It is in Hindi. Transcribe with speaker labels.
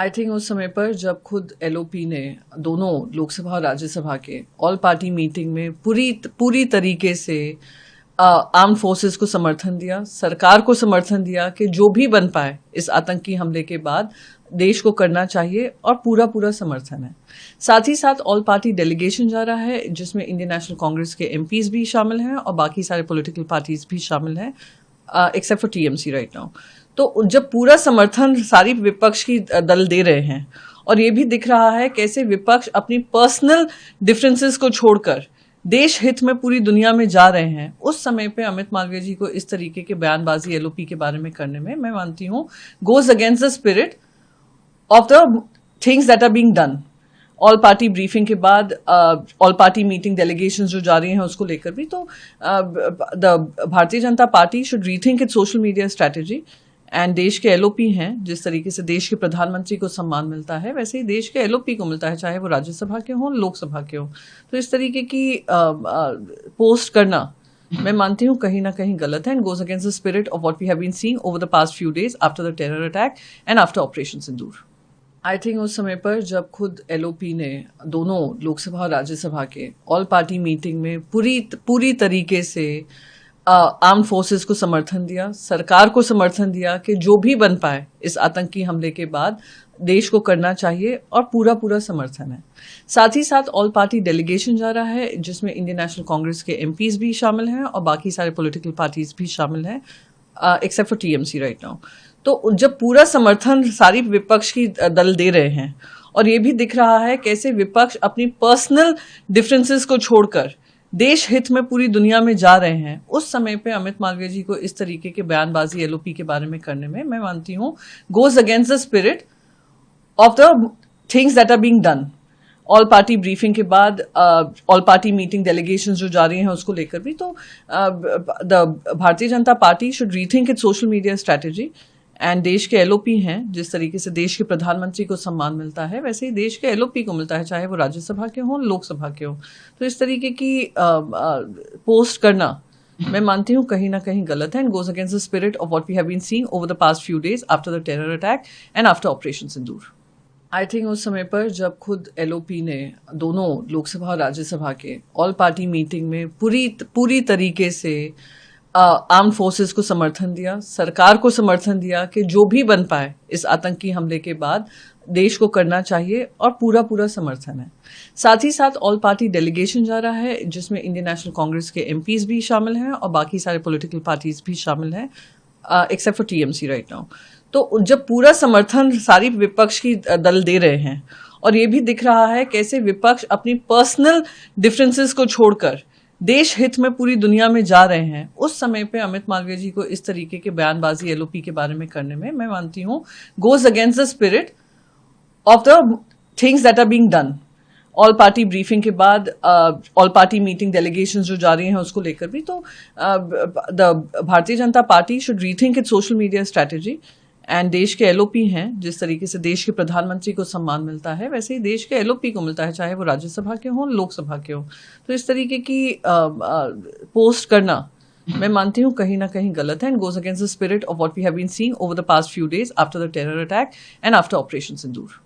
Speaker 1: आई थिंक उस समय पर जब खुद एलओपी ने दोनों लोकसभा और राज्यसभा के ऑल पार्टी मीटिंग में पूरी तरीके से आर्म फोर्सेस को समर्थन दिया, सरकार को समर्थन दिया कि जो भी बन पाए इस आतंकी हमले के बाद देश को करना चाहिए, और पूरा समर्थन है। साथ ही साथ ऑल पार्टी डेलीगेशन जा रहा है जिसमें इंडियन नेशनल कांग्रेस के एमपीज भी शामिल हैं और बाकी सारे पॉलिटिकल पार्टीज भी शामिल हैं, except for TMC right now. तो जब पूरा समर्थन सारी विपक्ष की दल दे रहे हैं और ये भी दिख रहा है कैसे विपक्ष अपनी पर्सनल डिफरेंसेस को छोड़कर देश हित में पूरी दुनिया में जा रहे हैं, उस समय पे अमित मालवीय जी को इस तरीके के बयानबाजी एलओपी के बारे में करने में मैं मानती हूँ goes against the spirit of the things that are being done. All party briefing के बाद ऑल पार्टी मीटिंग डेलीगेशन जो जा रही हैं उसको लेकर भी तो the Bharatiya Janata party should rethink it's social media strategy. And देश के एलओपी हैं, जिस तरीके से देश के प्रधानमंत्री को सम्मान मिलता है वैसे ही देश के एलओपी को मिलता है, चाहे वो राज्यसभा के हों लोकसभा के हों। तो इस तरीके की पोस्ट करना मैं मानती हूँ कहीं ना कहीं गलत है and goes against the spirit of what we have been seeing over the past few days after the terror attack and after operation Sindoor. I think उस समय पर जब खुद एलओपी ने दोनों लोकसभा और राज्यसभा के ऑल पार्टी मीटिंग में पूरी तरीके से आर्म फोर्सेस को समर्थन दिया, सरकार को समर्थन दिया कि जो भी बन पाए इस आतंकी हमले के बाद देश को करना चाहिए, और पूरा समर्थन है। साथ ही साथ ऑल पार्टी डेलीगेशन जा रहा है जिसमें इंडियन नेशनल कांग्रेस के एमपीज भी शामिल हैं और बाकी सारे पॉलिटिकल पार्टीज भी शामिल हैं, except for TMC right now. तो जब पूरा समर्थन सारी विपक्ष की दल दे रहे हैं और ये भी दिख रहा है कैसे विपक्ष अपनी पर्सनल डिफरेंसेस को छोड़कर देश हित में पूरी दुनिया में जा रहे हैं, उस समय पे अमित मालवीय जी को इस तरीके के बयानबाजी एलओपी के बारे में करने में मैं मानती हूँ goes against the spirit of the things that are being done. All party briefing के बाद ऑल पार्टी मीटिंग डेलीगेशन जो जा रही हैं उसको लेकर भी तो the Bharatiya Janata party should rethink it's social media strategy. And देश के एलओपी हैं, जिस तरीके से देश के प्रधानमंत्री को सम्मान मिलता है वैसे ही देश के एलओपी को मिलता है, चाहे वो राज्यसभा के हों लोकसभा के हों। तो इस तरीके की पोस्ट करना मैं मानती हूँ कहीं ना कहीं गलत है and goes against the spirit of what we have been seeing over the past few days after the terror attack and after operation Sindoor. I think उस समय पर जब खुद एलओपी ने दोनों लोकसभा और राज्यसभा के ऑल पार्टी मीटिंग में पूरी तरीके से आर्म फोर्सेस को समर्थन दिया, सरकार को समर्थन दिया कि जो भी बन पाए इस आतंकी हमले के बाद देश को करना चाहिए, और पूरा समर्थन है। साथ ही साथ ऑल पार्टी डेलीगेशन जा रहा है जिसमें इंडियन नेशनल कांग्रेस के एमपीज भी शामिल हैं और बाकी सारे पॉलिटिकल पार्टीज भी शामिल हैं, except for TMC right now. तो जब पूरा समर्थन सारी विपक्ष की दल दे रहे हैं और ये भी दिख रहा है कैसे विपक्ष अपनी पर्सनल डिफरेंसेस को छोड़कर देश हित में पूरी दुनिया में जा रहे हैं, उस समय पे अमित मालवीय जी को इस तरीके के बयानबाजी एलओपी के बारे में करने में मैं मानती हूँ goes against the spirit of the things that are being done. All party briefing के बाद ऑल पार्टी मीटिंग डेलीगेशन जो जा रही हैं उसको लेकर भी तो the Bharatiya Janata party should rethink it's social media strategy. And देश के एलओपी हैं, जिस तरीके से देश के प्रधानमंत्री को सम्मान मिलता है वैसे ही देश के एलओपी को मिलता है, चाहे वो राज्यसभा के हों लोकसभा के हों। तो इस तरीके की पोस्ट करना मैं मानती हूँ कहीं ना कहीं गलत है and goes against the spirit of what we have been seeing over the past few days after the terror attack and after operation Sindoor.